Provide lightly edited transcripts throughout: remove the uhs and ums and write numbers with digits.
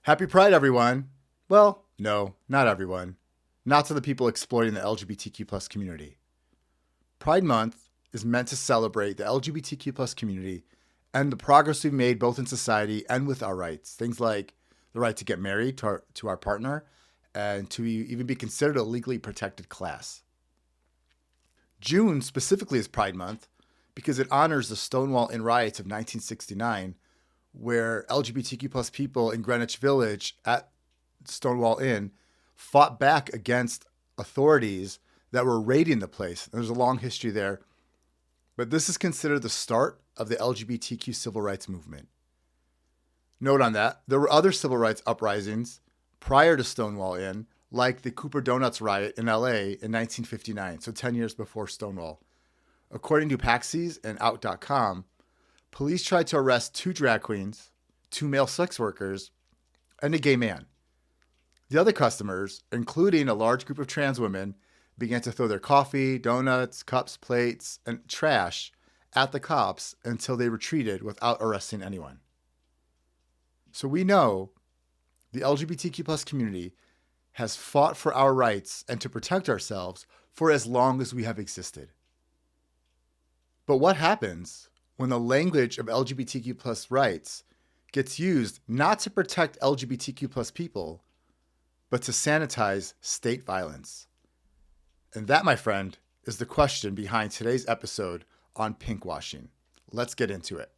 Happy Pride, everyone. Well, no, not everyone. Not to the people exploiting the LGBTQ plus community. Pride Month is meant to celebrate the LGBTQ plus community and the progress we've made both in society and with our rights. Things like the right to get married to our partner and to even be considered a legally protected class. June specifically is Pride Month because it honors the Stonewall Inn riots of 1969, where LGBTQ plus people in Greenwich Village at Stonewall Inn fought back against authorities that were raiding the place. There's a long history there. But this is considered the start of the LGBTQ civil rights movement. Note on that, there were other civil rights uprisings prior to Stonewall Inn, like the Cooper Donuts riot in LA in 1959, so 10 years before Stonewall. According to Paxies and Out.com, police tried to arrest 2 drag queens, 2 male sex workers, and a gay man. The other customers, including a large group of trans women, began to throw their coffee, donuts, cups, plates, and trash at the cops until they retreated without arresting anyone. So we know the LGBTQ plus community has fought for our rights and to protect ourselves for as long as we have existed. But what happens when the language of LGBTQ plus rights gets used not to protect LGBTQ plus people, but to sanitize state violence? And that, my friend, is the question behind today's episode on pinkwashing. Let's get into it.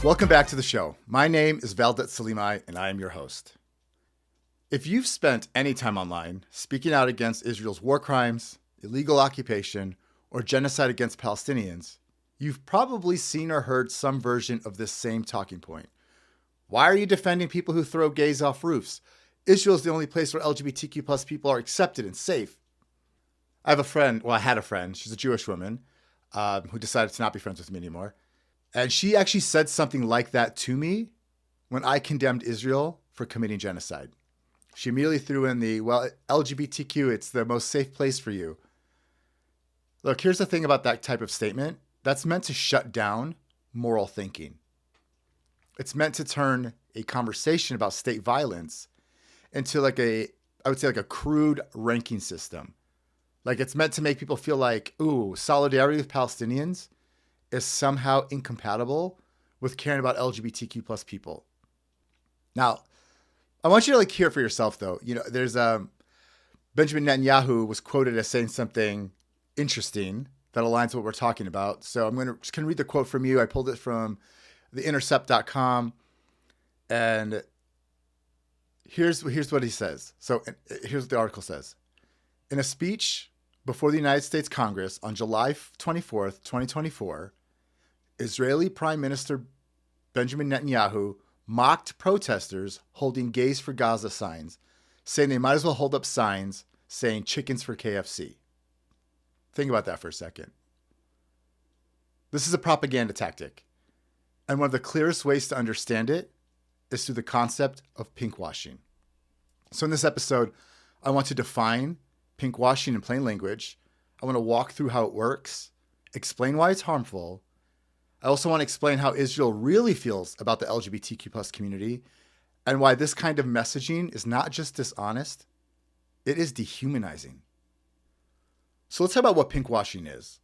Welcome back to the show. My name is Valdet Salimai, and I am your host. If you've spent any time online speaking out against Israel's war crimes, illegal occupation, or genocide against Palestinians, you've probably seen or heard some version of this same talking point. Why are you defending people who throw gays off roofs? Israel is the only place where LGBTQ plus people are accepted and safe. I had a friend, she's a Jewish woman, who decided to not be friends with me anymore. And she actually said something like that to me when I condemned Israel for committing genocide. She immediately threw in LGBTQ, it's the most safe place for you. Look, here's the thing about that type of statement. That's meant to shut down moral thinking. It's meant to turn a conversation about state violence into a crude ranking system. Like it's meant to make people feel like, solidarity with Palestinians is somehow incompatible with caring about LGBTQ plus people. Now, I want you to hear for yourself though. There's Benjamin Netanyahu was quoted as saying something interesting that aligns with what we're talking about. So I'm going to read the quote from you. I pulled it from theintercept.com. And here's what he says. So here's what the article says. In a speech before the United States Congress on July 24th, 2024, Israeli Prime Minister Benjamin Netanyahu mocked protesters holding Gays for Gaza signs, saying they might as well hold up signs saying chickens for KFC. Think about that for a second. This is a propaganda tactic. And one of the clearest ways to understand it is through the concept of pinkwashing. So in this episode, I want to define pinkwashing in plain language. I want to walk through how it works, explain why it's harmful. I also want to explain how Israel really feels about the LGBTQ plus community and why this kind of messaging is not just dishonest, it is dehumanizing. So let's talk about what pinkwashing is.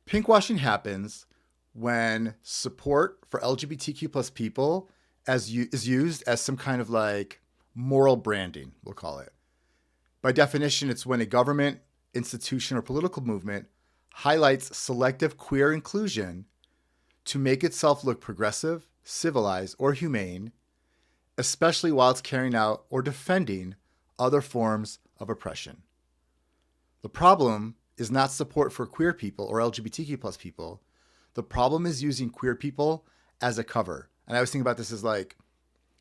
Pinkwashing happens when support for LGBTQ plus people is used as some kind of moral branding, we'll call it. By definition, it's when a government, institution, or political movement highlights selective queer inclusion to make itself look progressive, civilized, or humane, especially while it's carrying out or defending other forms of oppression. The problem is not support for queer people or LGBTQ plus people. The problem is using queer people as a cover. And I was thinking about this as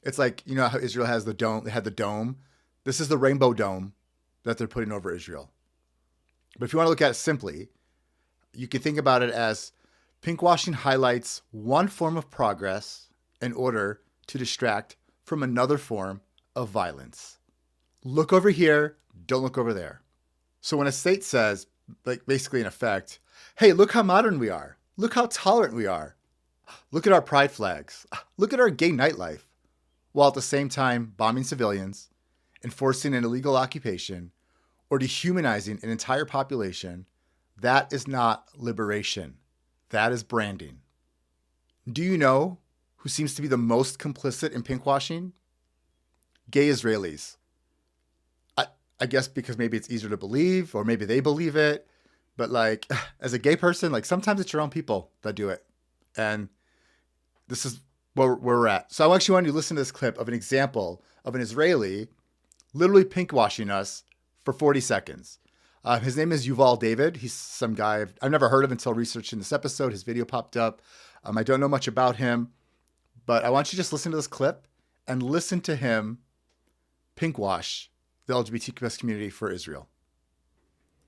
it's how Israel has the dome. They had the dome. This is the rainbow dome that they're putting over Israel. But if you want to look at it simply, you can think about it as pinkwashing highlights one form of progress in order to distract from another form of violence. Look over here, don't look over there. So when a state says like basically in effect, hey, look how modern we are. Look how tolerant we are. Look at our pride flags. Look at our gay nightlife. While at the same time bombing civilians, enforcing an illegal occupation, or dehumanizing an entire population, that is not liberation. That is branding. Do you know who seems to be the most complicit in pinkwashing? Gay Israelis. I guess because maybe it's easier to believe, or maybe they believe it. But like, as a gay person, like sometimes it's your own people that do it. And this is where we're at. So I actually want you to listen to this clip of an example of an Israeli literally pinkwashing us for 40 seconds. His name is Yuval David. He's some guy I've never heard of until researching this episode. His video popped up. I don't know much about him, but I want you to just listen to this clip and listen to him pinkwash the LGBTQ community for Israel.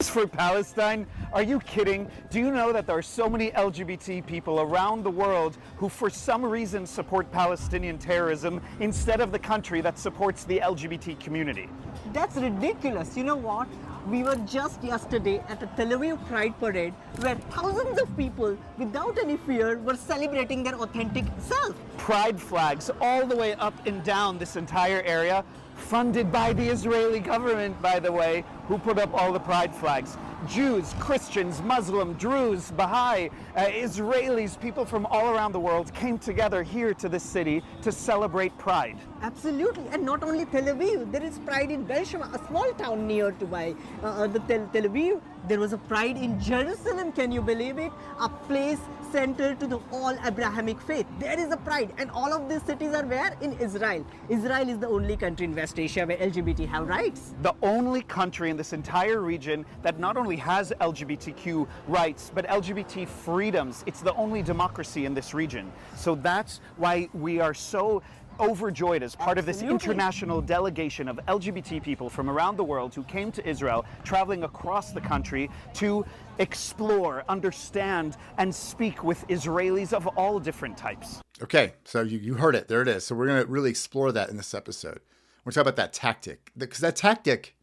For Palestine? Are you kidding? Do you know that there are so many LGBT people around the world who for some reason support Palestinian terrorism instead of the country that supports the LGBT community? That's ridiculous. You know what? We were just yesterday at a Tel Aviv Pride Parade where thousands of people without any fear were celebrating their authentic self. Pride flags all the way up and down this entire area, funded by the Israeli government, by the way, who put up all the pride flags. Jews, Christians, Muslim, Druze, Baha'i, Israelis, people from all around the world came together here to this city to celebrate Pride. Absolutely, and not only Tel Aviv, there is pride in Beersheba, a small town near to the Tel Aviv. There was a pride in Jerusalem, can you believe it? A place centered to the all Abrahamic faith. There is a pride, and all of these cities are where? In Israel. Israel is the only country in West Asia where LGBT have rights. The only country in this entire region that not only has LGBTQ rights, but LGBT freedoms. It's the only democracy in this region. So that's why we are so overjoyed as part of this international delegation of LGBT people from around the world who came to Israel, traveling across the country to explore, understand, and speak with Israelis of all different types. Okay, so you heard it. There it is. So we're going to really explore that in this episode. We're talking about that tactic. Because that tactic,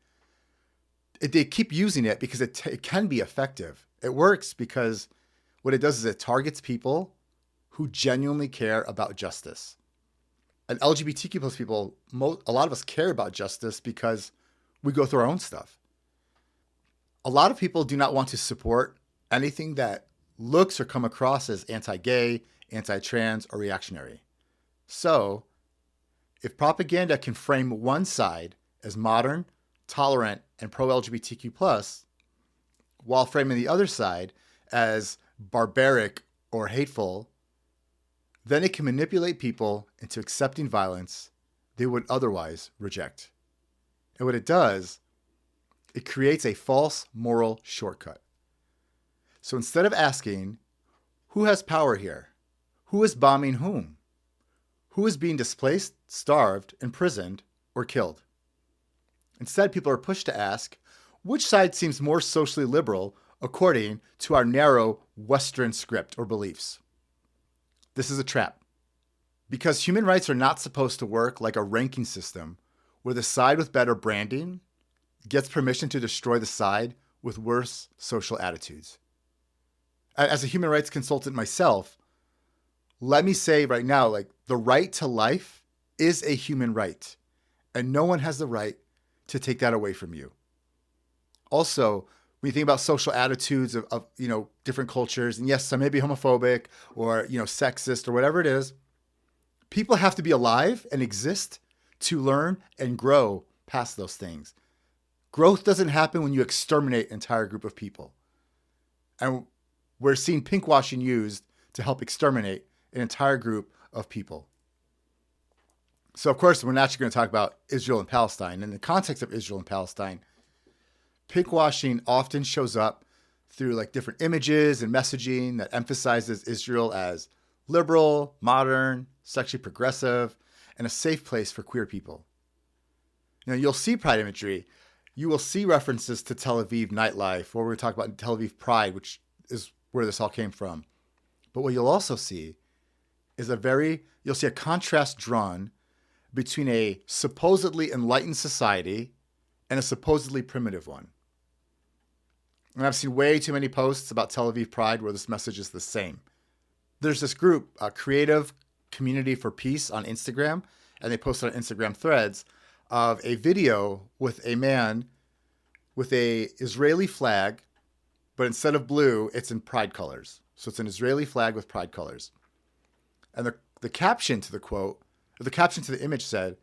they keep using it because it can be effective. It works because what it does is it targets people who genuinely care about justice. And LGBTQ plus people, a lot of us care about justice because we go through our own stuff. A lot of people do not want to support anything that looks or come across as anti-gay, anti-trans, or reactionary. So, if propaganda can frame one side as modern, tolerant, and pro-LGBTQ+, while framing the other side as barbaric or hateful, then it can manipulate people into accepting violence they would otherwise reject. And what it does, it creates a false moral shortcut. So instead of asking, who has power here? Who is bombing whom? Who is being displaced, starved, imprisoned, or killed? Instead, people are pushed to ask, which side seems more socially liberal according to our narrow Western script or beliefs? This is a trap. Because human rights are not supposed to work like a ranking system where the side with better branding gets permission to destroy the side with worse social attitudes. As a human rights consultant myself, let me say right now, like, the right to life is a human right, and no one has the right to take that away from you. Also, when you think about social attitudes of different cultures, and yes, some may be homophobic or, sexist or whatever it is, people have to be alive and exist to learn and grow past those things. Growth doesn't happen when you exterminate an entire group of people. And we're seeing pinkwashing used to help exterminate an entire group of people. So, of course, we're naturally going to talk about Israel and Palestine. In the context of Israel and Palestine, pinkwashing often shows up through like different images and messaging that emphasizes Israel as liberal, modern, sexually progressive, and a safe place for queer people. You'll see pride imagery. You will see references to Tel Aviv nightlife, or we're going to talk about Tel Aviv Pride, which is where this all came from. But what you'll also see is you'll see a contrast drawn between a supposedly enlightened society and a supposedly primitive one. And I've seen way too many posts about Tel Aviv Pride where this message is the same. There's this group, Creative Community for Peace on Instagram, and they posted on Instagram threads of a video with a man with a Israeli flag, but instead of blue, it's in pride colors. So it's an Israeli flag with pride colors. And the caption to the quote, or the caption to the image said,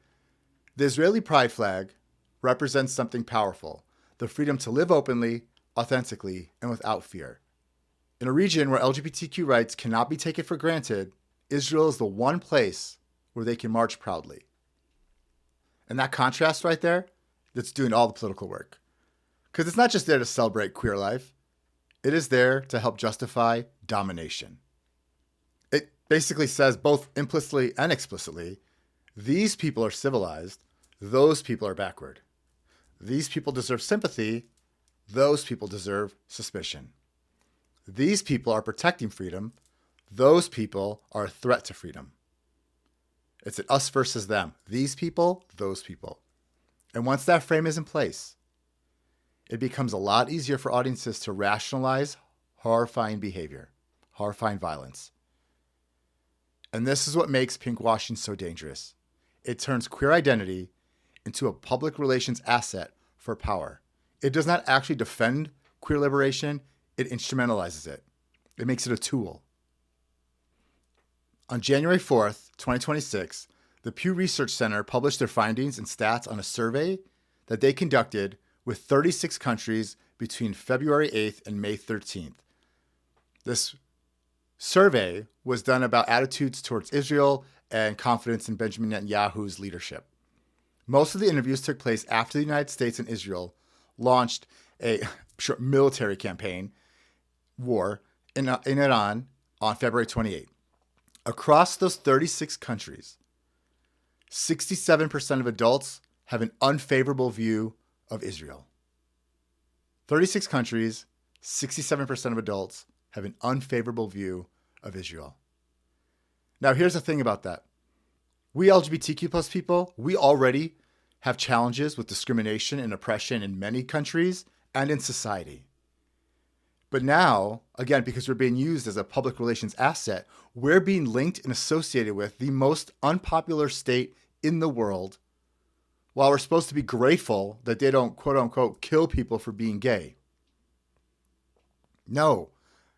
"The Israeli pride flag represents something powerful, the freedom to live openly, authentically, and without fear. In a region where LGBTQ rights cannot be taken for granted, Israel is the one place where they can march proudly." And that contrast right there, that's doing all the political work. Because it's not just there to celebrate queer life. It is there to help justify domination. It basically says both implicitly and explicitly, these people are civilized, those people are backward. These people deserve sympathy, those people deserve suspicion. These people are protecting freedom, those people are a threat to freedom. It's an us versus them. These people, those people. And once that frame is in place, it becomes a lot easier for audiences to rationalize horrifying behavior, horrifying violence. And this is what makes pinkwashing so dangerous. It turns queer identity into a public relations asset for power. It does not actually defend queer liberation, it instrumentalizes it. It makes it a tool. On January 4th, 2026, the Pew Research Center published their findings and stats on a survey that they conducted with 36 countries between February 8th and May 13th. This survey was done about attitudes towards Israel and confidence in Benjamin Netanyahu's leadership. Most of the interviews took place after the United States and Israel launched a military campaign, war, in Iran on February 28th. Across those 36 countries, 67% of adults have an unfavorable view of Israel. 36 countries, 67% of adults have an unfavorable view of Israel. Now, here's the thing about that. We LGBTQ plus people, we already have challenges with discrimination and oppression in many countries and in society. But now, again, because we're being used as a public relations asset, we're being linked and associated with the most unpopular state in the world, while we're supposed to be grateful that they don't, quote unquote, kill people for being gay. No,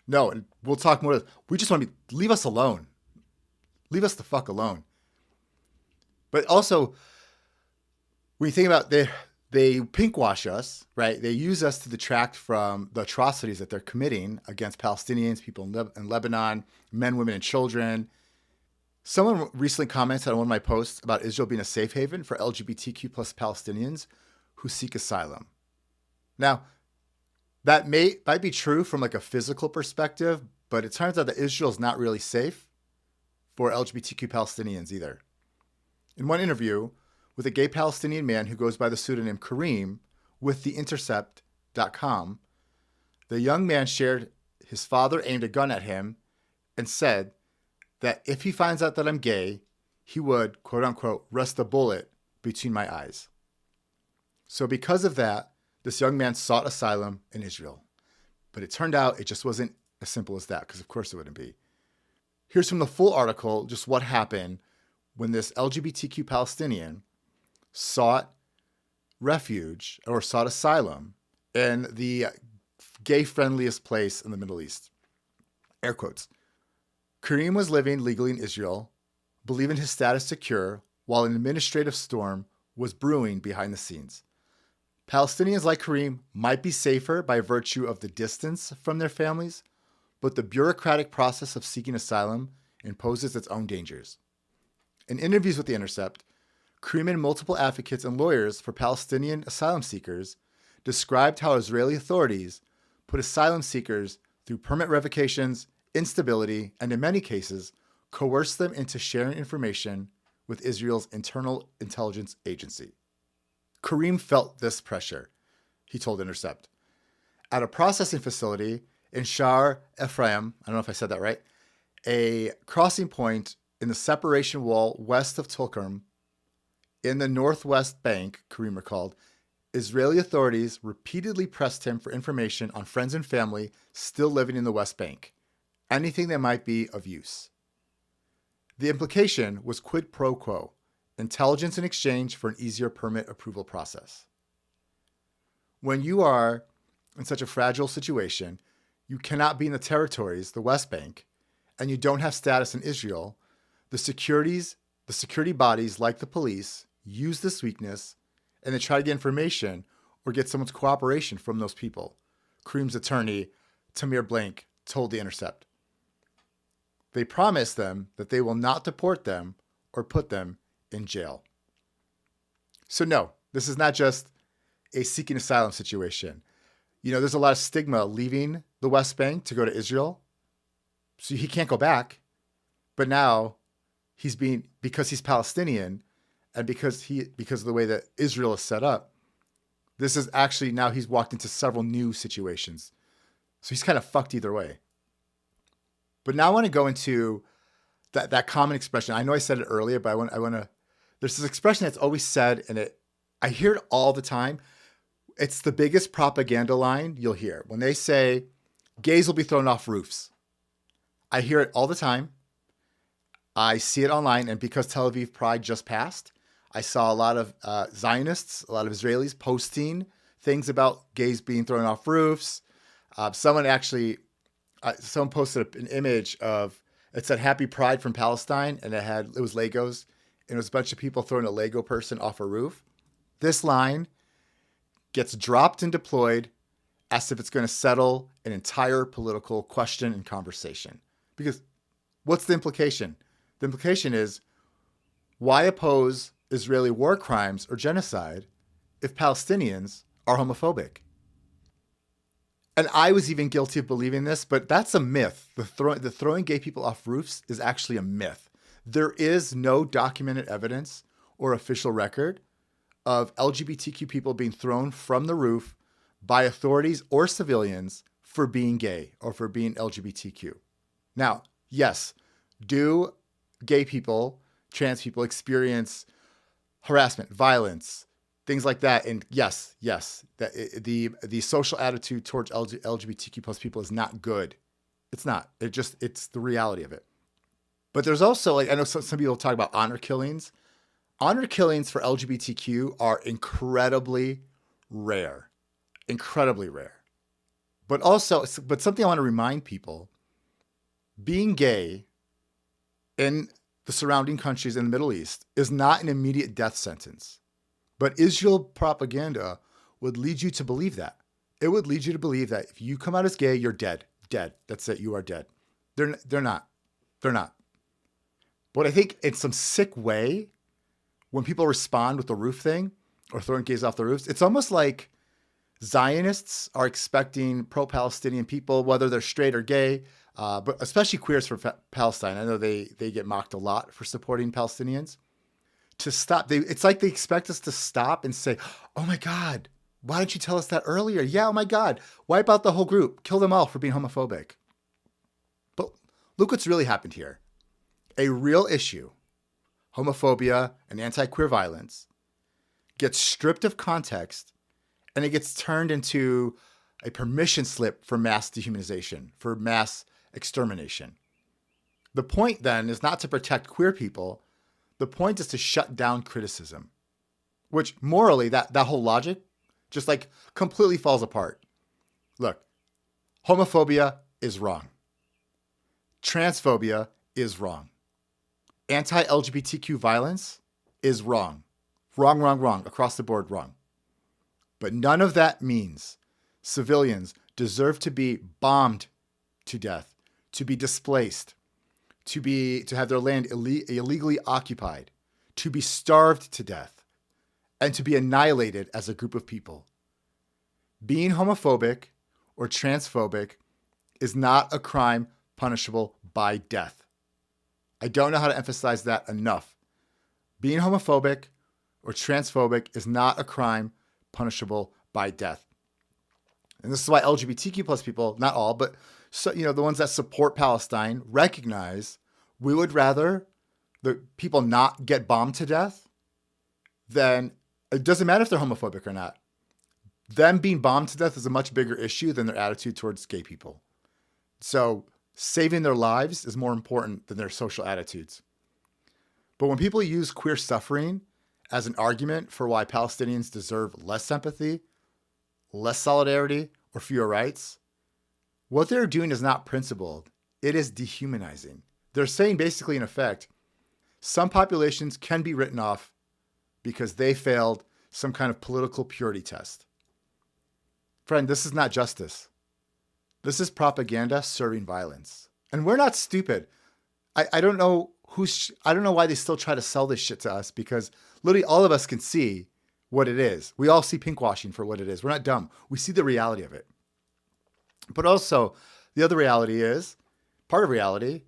and we'll talk more. We just want to leave us alone. Leave us the fuck alone. But also, when you think about they pinkwash us, right? They use us to detract from the atrocities that they're committing against Palestinians, people in Lebanon, men, women, and children. Someone recently commented on one of my posts about Israel being a safe haven for LGBTQ plus Palestinians who seek asylum. Now, that might be true from like a physical perspective, but it turns out that Israel is not really safe for LGBTQ Palestinians either. In one interview with a gay Palestinian man who goes by the pseudonym Kareem with TheIntercept.com, the young man shared his father aimed a gun at him and said that if he finds out that I'm gay, he would, quote unquote, rest a bullet between my eyes. So because of that, this young man sought asylum in Israel. But it turned out it just wasn't as simple as that, because of course it wouldn't be. Here's from the full article, just what happened when this LGBTQ Palestinian sought refuge or sought asylum in the gay-friendliest place in the Middle East. Air quotes. Kareem was living legally in Israel, believing his status secure, while an administrative storm was brewing behind the scenes. Palestinians like Kareem might be safer by virtue of the distance from their families, but the bureaucratic process of seeking asylum imposes its own dangers. In interviews with The Intercept, Kareem and multiple advocates and lawyers for Palestinian asylum seekers described how Israeli authorities put asylum seekers through permit revocations, instability, and in many cases, coerced them into sharing information with Israel's internal intelligence agency. Kareem felt this pressure, he told Intercept. At a processing facility in Shar Ephraim, I don't know if I said that right, a crossing point in the separation wall west of Tulkarm, in the northwest bank, Kareem recalled, Israeli authorities repeatedly pressed him for information on friends and family still living in the West Bank, anything that might be of use. The implication was quid pro quo, intelligence in exchange for an easier permit approval process. When you are in such a fragile situation, you cannot be in the territories, the West Bank, and you don't have status in Israel, the security bodies like the police use this weakness and they try to get information or get someone's cooperation from those people. Kareem's attorney, Tamir Blank, told The Intercept. They promise them that they will not deport them or put them in jail. So no, this is not just a seeking asylum situation. There's a lot of stigma leaving the West Bank to go to Israel. So he can't go back. But now because he's Palestinian and because of the way that Israel is set up, this is actually now he's walked into several new situations. So he's kind of fucked either way. But now I want to go into that common expression. I know I said it earlier, but I want to, there's this expression that's always said, and I hear it all the time. It's the biggest propaganda line you'll hear. When they say, gays will be thrown off roofs. I hear it all the time. I see it online, and because Tel Aviv Pride just passed, I saw a lot of Zionists, a lot of Israelis posting things about gays being thrown off roofs. Someone posted an image of, it said Happy Pride from Palestine, and it was Legos, and it was a bunch of people throwing a Lego person off a roof. This line gets dropped and deployed as if it's going to settle an entire political question and conversation. Because what's the implication? The implication is, why oppose Israeli war crimes or genocide if Palestinians are homophobic? And I was even guilty of believing this, but that's a myth. The throwing gay people off roofs is actually a myth. There is no documented evidence or official record of LGBTQ people being thrown from the roof by authorities or civilians for being gay or for being LGBTQ. Now, yes, do gay people, trans people experience harassment, violence, things like that? And yes, that the social attitude towards LGBTQ plus people is not good. It's not. It's the reality of it. But there's also, I know some people talk about honor killings. Honor killings for LGBTQ are incredibly rare. Incredibly rare. But something I want to remind people, being gay in the surrounding countries in the Middle East is not an immediate death sentence. But Israel propaganda would lead you to believe that. It would lead you to believe that if you come out as gay, you're dead. Dead. That's it. You are dead. They're not. They're not. But I think in some sick way, when people respond with the roof thing or throwing gays off the roofs, it's almost like Zionists are expecting pro-Palestinian people, whether they're straight or gay, but especially queers for Palestine. I know they get mocked a lot for supporting Palestinians. To stop. It's like they expect us to stop and say, oh my God, why didn't you tell us that earlier? Yeah, oh my God, wipe out the whole group. Kill them all for being homophobic. But look what's really happened here. A real issue, homophobia and anti-queer violence, gets stripped of context and it gets turned into a permission slip for mass dehumanization, for mass extermination. The point then is not to protect queer people. The point is to shut down criticism, which morally, that whole logic just like completely falls apart. Look, homophobia is wrong. Transphobia is wrong. Anti-LGBTQ violence is wrong. Wrong. Across the board, wrong. But none of that means civilians deserve to be bombed to death, to be displaced, to have their land illegally occupied, to be starved to death, and to be annihilated as a group of people. Being homophobic or transphobic is not a crime punishable by death. I don't know how to emphasize that enough. Being homophobic or transphobic is not a crime punishable by death. And this is why LGBTQ plus people, not all, but the ones that support Palestine recognize we would rather the people not get bombed to death than, it doesn't matter if they're homophobic or not. them being bombed to death is a much bigger issue than their attitude towards gay people. So saving their lives is more important than their social attitudes. But when people use queer suffering as an argument for why Palestinians deserve less sympathy, less solidarity, or fewer rights, what they're doing is not principled. It is dehumanizing. They're saying basically, in effect, some populations can be written off because they failed some kind of political purity test. Friend, this is not justice. This is propaganda serving violence. And we're not stupid. I don't know I don't know why they still try to sell this shit to us, because literally all of us can see what it is. We all see pinkwashing for what it is. We're not dumb. We see the reality of it. But also, the other reality is, part of reality,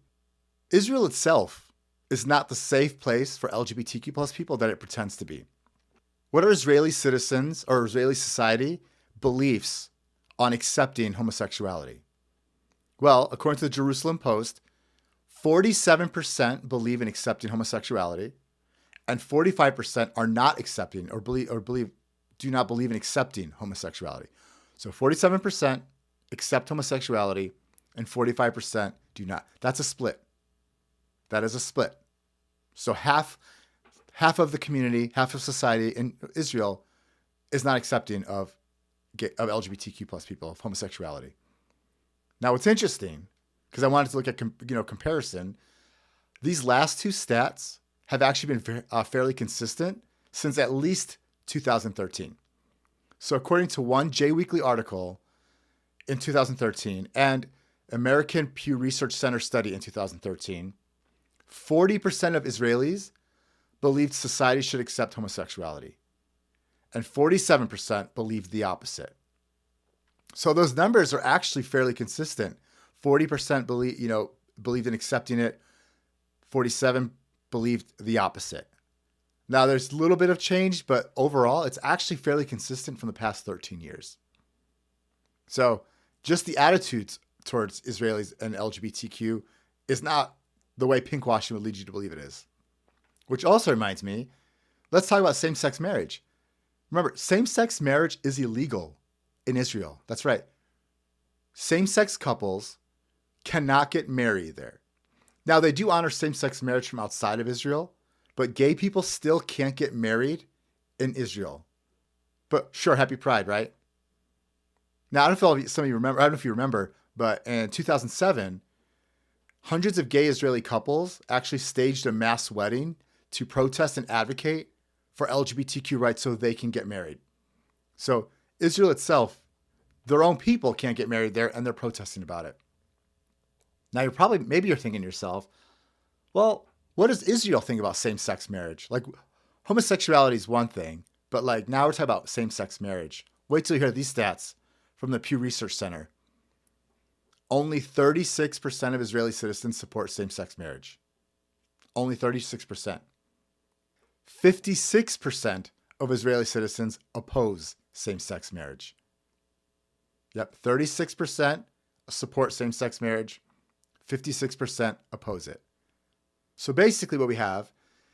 Israel itself is not the safe place for LGBTQ plus people that it pretends to be. What are Israeli citizens or Israeli society beliefs on accepting homosexuality? Well, according to the Jerusalem Post, 47% believe in accepting homosexuality, and 45% are not accepting do not believe in accepting homosexuality. So 47% accept homosexuality and 45% do not. That's a split. That is a split. So half of the community, half of society in Israel is not accepting of LGBTQ plus people, of homosexuality. Now, what's interesting, because I wanted to look at comparison, these last two stats have actually been fairly consistent since at least 2013. So according to one J Weekly article in 2013 and American Pew Research Center study in 2013, 40% of Israelis believed society should accept homosexuality, and 47% believed the opposite. So those numbers are actually fairly consistent. 40% believed in accepting it. 47% believed the opposite. Now, there's a little bit of change, but overall, it's actually fairly consistent from the past 13 years. So just the attitudes towards Israelis and LGBTQ is not the way pinkwashing would lead you to believe it is. Which also reminds me, let's talk about same-sex marriage. Remember, same-sex marriage is illegal in Israel. That's right. Same-sex couples cannot get married there. Now, they do honor same-sex marriage from outside of Israel, but gay people still can't get married in Israel. But sure, happy Pride, right? Now, I don't know if some of you remember, I don't know if you remember, but in 2007, hundreds of gay Israeli couples actually staged a mass wedding to protest and advocate for LGBTQ rights so they can get married. So Israel itself, their own people can't get married there, and they're protesting about it. Now, maybe you're thinking to yourself, well, what does Israel think about same-sex marriage? Like, homosexuality is one thing, but now we're talking about same-sex marriage. Wait till you hear these stats from the Pew Research Center. Only 36% of Israeli citizens support same-sex marriage. Only 36%. 56% of Israeli citizens oppose same-sex marriage. Yep, 36% support same-sex marriage. 56% oppose it. So basically what we have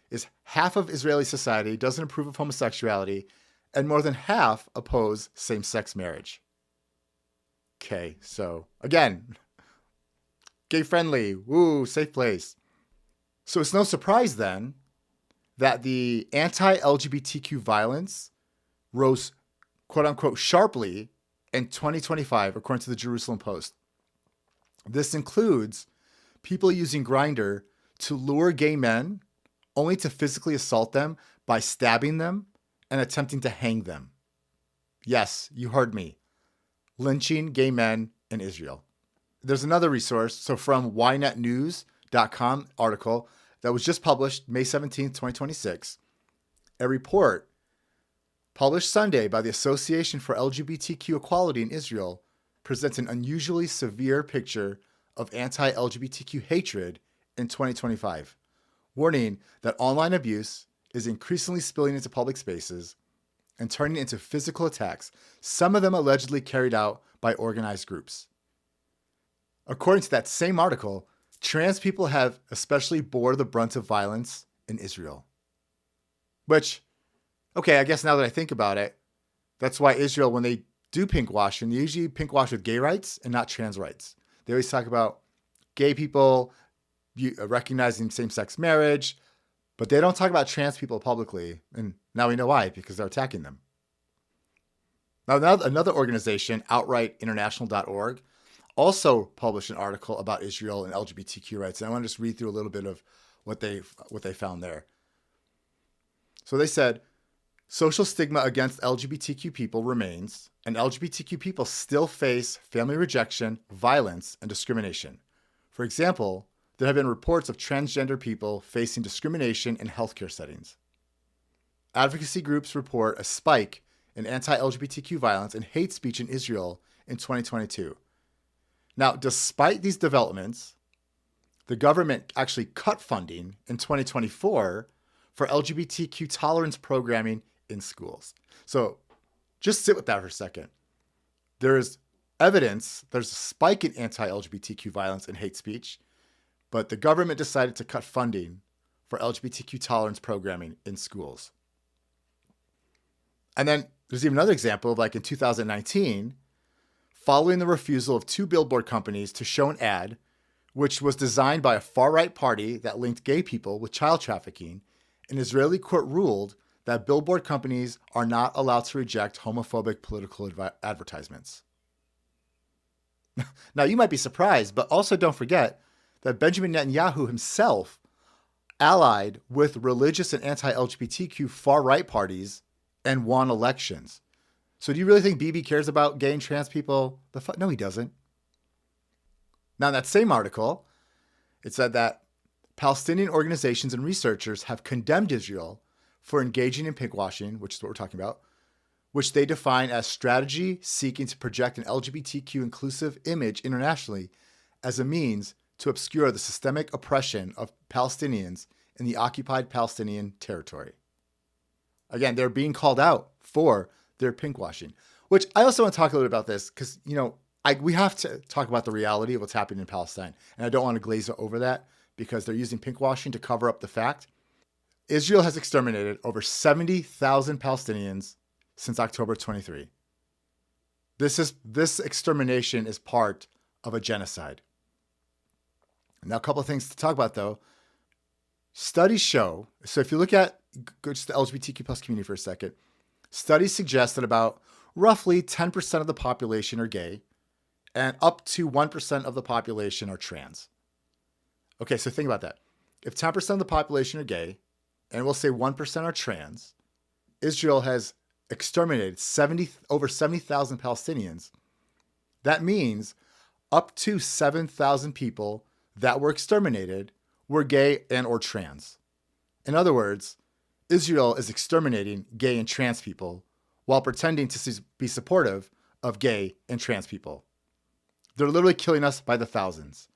is half of Israeli society doesn't approve of homosexuality, and more than half oppose same-sex marriage. Okay, so again, gay-friendly, woo, safe place. So it's no surprise then that the anti-LGBTQ violence rose, quote-unquote, sharply in 2025, according to the Jerusalem Post. This includes people using Grindr to lure gay men only to physically assault them by stabbing them and attempting to hang them. Yes, you heard me. Lynching gay men in Israel. There's another resource, so from ynetnews.com article that was just published May 17th, 2026, a report published Sunday by the Association for LGBTQ Equality in Israel presents an unusually severe picture of anti-LGBTQ hatred in 2025, warning that online abuse is increasingly spilling into public spaces and turning into physical attacks, some of them allegedly carried out by organized groups. According to that same article, trans people have especially bore the brunt of violence in Israel. Which, okay, I guess now that I think about it, That's why Israel, when they do pinkwashing, they usually pinkwash with gay rights and not trans rights. They always talk about gay people recognizing same-sex marriage, but they don't talk about trans people publicly. And now we know why, because they're attacking them. Now, another organization, outrightinternational.org, also published an article about Israel and LGBTQ rights. And I want to just read through a little bit of what they found there. So they said, social stigma against LGBTQ people remains, and LGBTQ people still face family rejection, violence, and discrimination. For example, there have been reports of transgender people facing discrimination in healthcare settings. Advocacy groups report a spike in anti-LGBTQ violence and hate speech in Israel in 2022. Now, despite these developments, the government actually cut funding in 2024 for LGBTQ tolerance programming in schools. So just sit with that for a second. There's evidence, there's a spike in anti-LGBTQ violence and hate speech, but the government decided to cut funding for LGBTQ tolerance programming in schools. And then there's even another example of, like, in 2019, following the refusal of 2 billboard companies to show an ad, which was designed by a far-right party that linked gay people with child trafficking, an Israeli court ruled that billboard companies are not allowed to reject homophobic political advertisements. Now, you might be surprised, but also don't forget that Benjamin Netanyahu himself allied with religious and anti-LGBTQ far-right parties and won elections. So do you really think Bibi cares about gay and trans people? No, he doesn't. Now, in that same article, it said that Palestinian organizations and researchers have condemned Israel for engaging in pinkwashing, which is what we're talking about, which they define as strategy seeking to project an LGBTQ inclusive image internationally as a means to obscure the systemic oppression of Palestinians in the occupied Palestinian territory. Again, they're being called out for their pinkwashing, which I also want to talk a little bit about this because, we have to talk about the reality of what's happening in Palestine. And I don't want to glaze over that because they're using pinkwashing to cover up the fact. Israel has exterminated over 70,000 Palestinians since October 23. This extermination is part of a genocide. Now, a couple of things to talk about, though. Studies show, so if you look at just the LGBTQ plus community for a second, studies suggest that about roughly 10% of the population are gay and up to 1% of the population are trans. Okay, so think about that. If 10% of the population are gay, and we'll say 1% are trans, Israel has exterminated over 70,000 Palestinians. That means up to 7,000 people that were exterminated were gay and or trans. In other words, Israel is exterminating gay and trans people while pretending to be supportive of gay and trans people. They're literally killing us by the thousands.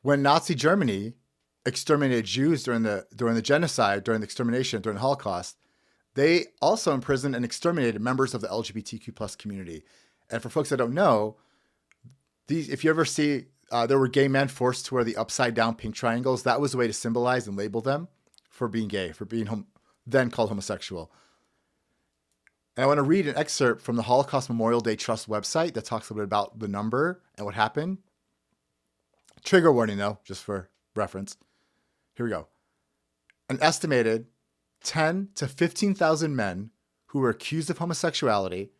When Nazi Germany exterminated Jews during the genocide, during the extermination, during the Holocaust, they also imprisoned and exterminated members of the LGBTQ plus community. And for folks that don't know, if you ever see, there were gay men forced to wear the upside down pink triangles. That was a way to symbolize and label them for being gay, for being then called homosexual. And I want to read an excerpt from the Holocaust Memorial Day Trust website that talks a little bit about the number and what happened. Trigger warning, though, just for reference. Here we go. An estimated 10 to 15,000 men who were accused of homosexuality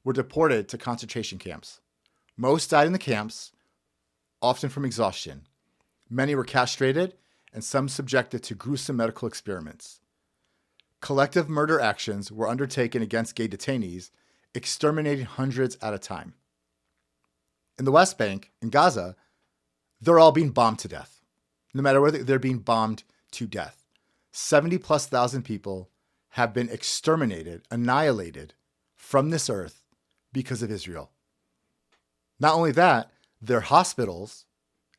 were deported to concentration camps. Most died in the camps, often from exhaustion. Many were castrated, and some subjected to gruesome medical experiments. Collective murder actions were undertaken against gay detainees, exterminating hundreds at a time. In the West Bank, in Gaza, they're all being bombed to death. No matter whether they're being bombed to death. 70,000+ people have been exterminated, annihilated from this earth because of Israel. Not only that, their hospitals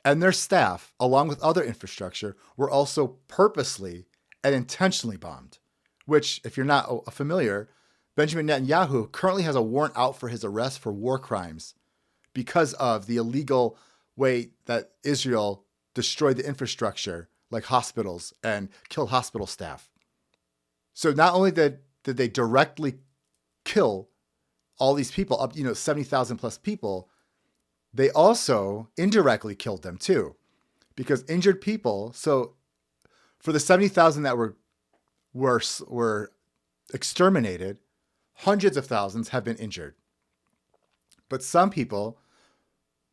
and their staff, along with other infrastructure, were also purposely and intentionally bombed, which, if you're not familiar, Benjamin Netanyahu currently has a warrant out for his arrest for war crimes because of the illegal way that Israel destroyed the infrastructure, like hospitals, and killed hospital staff. So not only did they directly kill all these people, up 70,000 plus people, they also indirectly killed them too, because injured people. So for the 70,000 that were exterminated, hundreds of thousands have been injured. But some people,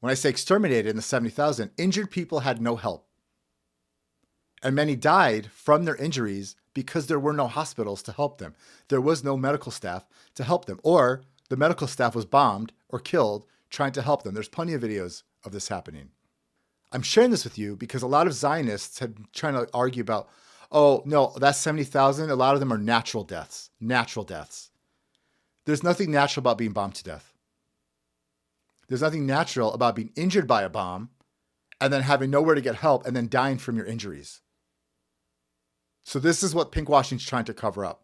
when I say exterminated in the 70,000, injured people had no help. And many died from their injuries because there were no hospitals to help them. There was no medical staff to help them, or the medical staff was bombed or killed trying to help them. There's plenty of videos of this happening. I'm sharing this with you because a lot of Zionists have been trying to argue about, oh, no, that's 70,000. A lot of them are natural deaths. Natural deaths. There's nothing natural about being bombed to death. There's nothing natural about being injured by a bomb and then having nowhere to get help and then dying from your injuries. So this is what Pinkwashing is trying to cover up.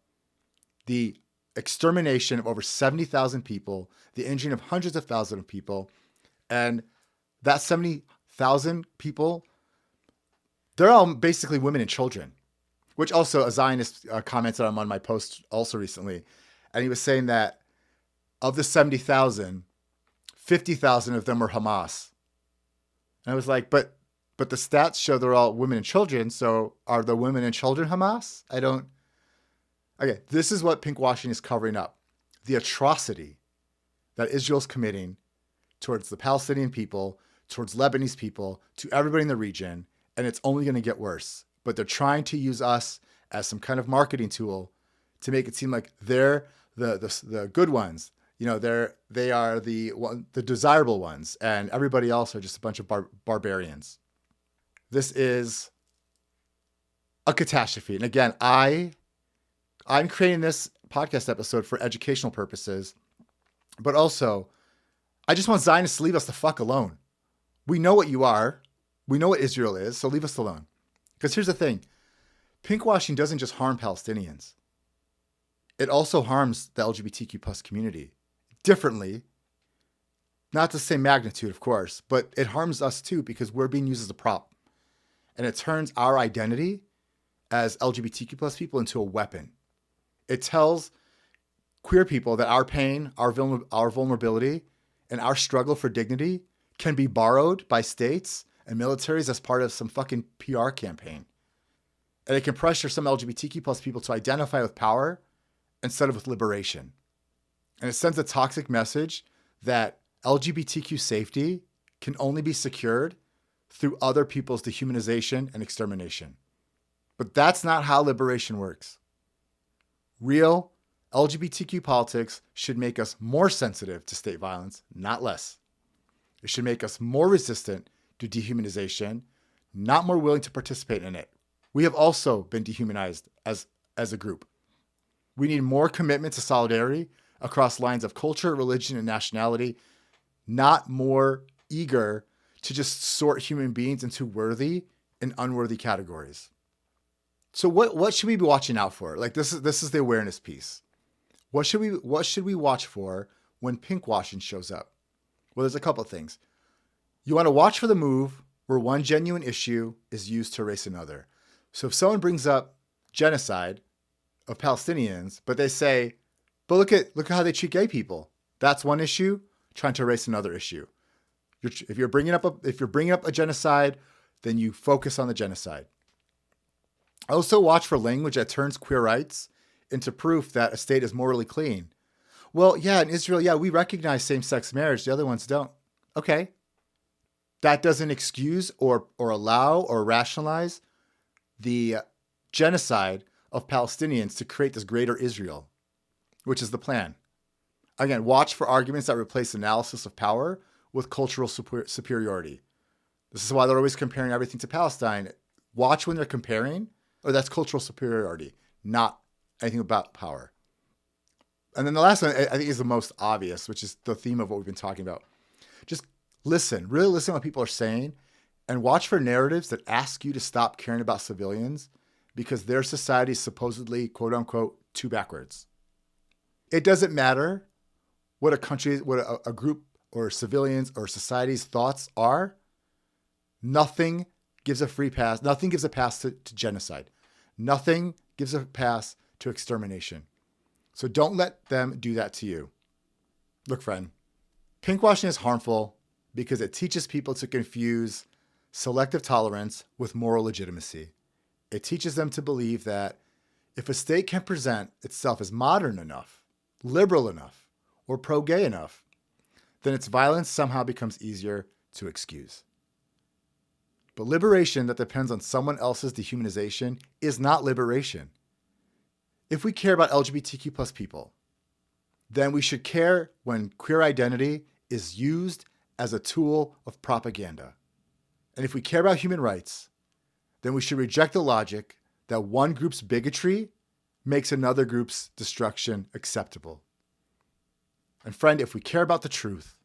The extermination of over 70,000 people, the injuring of hundreds of thousands of people, and that 70,000 people, they're all basically women and children, which also a Zionist commented on one of my posts also recently. And he was saying that of the 70,000, 50,000 of them were Hamas. And I was like, but the stats show they're all women and children. So are the women and children Hamas? Okay, this is what Pinkwashing is covering up. The atrocity that Israel's committing towards the Palestinian people, towards Lebanese people, to everybody in the region. And it's only going to get worse. But they're trying to use us as some kind of marketing tool to make it seem like they're the good ones. They are the desirable ones, and everybody else are just a bunch of barbarians. This is a catastrophe. And again, I'm creating this podcast episode for educational purposes, but also I just want Zionists to leave us the fuck alone. We know what you are. We know what Israel is, so leave us alone. Because here's the thing. Pinkwashing doesn't just harm Palestinians. It also harms the LGBTQ plus community differently. Not the same magnitude, of course, but it harms us too because we're being used as a prop. And it turns our identity as LGBTQ plus people into a weapon. It tells queer people that our pain, our vulnerability, and our struggle for dignity can be borrowed by states and militaries as part of some fucking PR campaign. And it can pressure some LGBTQ plus people to identify with power instead of with liberation. And it sends a toxic message that LGBTQ safety can only be secured through other people's dehumanization and extermination. But that's not how liberation works. Real LGBTQ politics should make us more sensitive to state violence, not less. It should make us more resistant to dehumanization, not more willing to participate in it. We have also been dehumanized as a group. We need more commitment to solidarity across lines of culture, religion, and nationality, not more eager to just sort human beings into worthy and unworthy categories. So what should we be watching out for? Like this is the awareness piece. What should we watch for when pinkwashing shows up? Well, there's a couple of things. You want to watch for the move where one genuine issue is used to erase another. So if someone brings up genocide of Palestinians, but they say, but look at how they treat gay people. That's one issue, trying to erase another issue. If you're bringing up a genocide, then you focus on the genocide. Also watch for language that turns queer rights into proof that a state is morally clean. Well, yeah, in Israel, we recognize same-sex marriage. The other ones don't. Okay. That doesn't excuse or allow or rationalize the genocide of Palestinians to create this greater Israel, which is the plan. Again, watch for arguments that replace analysis of power with cultural superiority. This is why they're always comparing everything to Palestine. Watch when they're comparing, or that's cultural superiority, not anything about power. And then the last one, I think, is the most obvious, which is the theme of what we've been talking about. Just really listen to what people are saying, and watch for narratives that ask you to stop caring about civilians because their society is supposedly, quote unquote, too backwards. It doesn't matter what a group or civilians or society's thoughts are. Nothing gives a free pass. Nothing gives a pass to genocide. Nothing gives a pass to extermination. So don't let them do that to you. Look, friend, pinkwashing is harmful because it teaches people to confuse selective tolerance with moral legitimacy. It teaches them to believe that if a state can present itself as modern enough, liberal enough, or pro-gay enough, then its violence somehow becomes easier to excuse. But liberation that depends on someone else's dehumanization is not liberation. If we care about LGBTQ plus people, then we should care when queer identity is used as a tool of propaganda. And if we care about human rights, then we should reject the logic that one group's bigotry makes another group's destruction acceptable. And friend, if we care about the truth,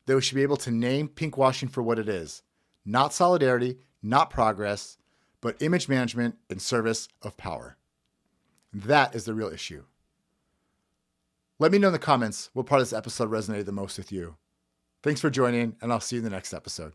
then we should be able to name pinkwashing for what it is. Not solidarity, not progress, but image management in service of power. That is the real issue. Let me know in the comments what part of this episode resonated the most with you. Thanks for joining, and I'll see you in the next episode.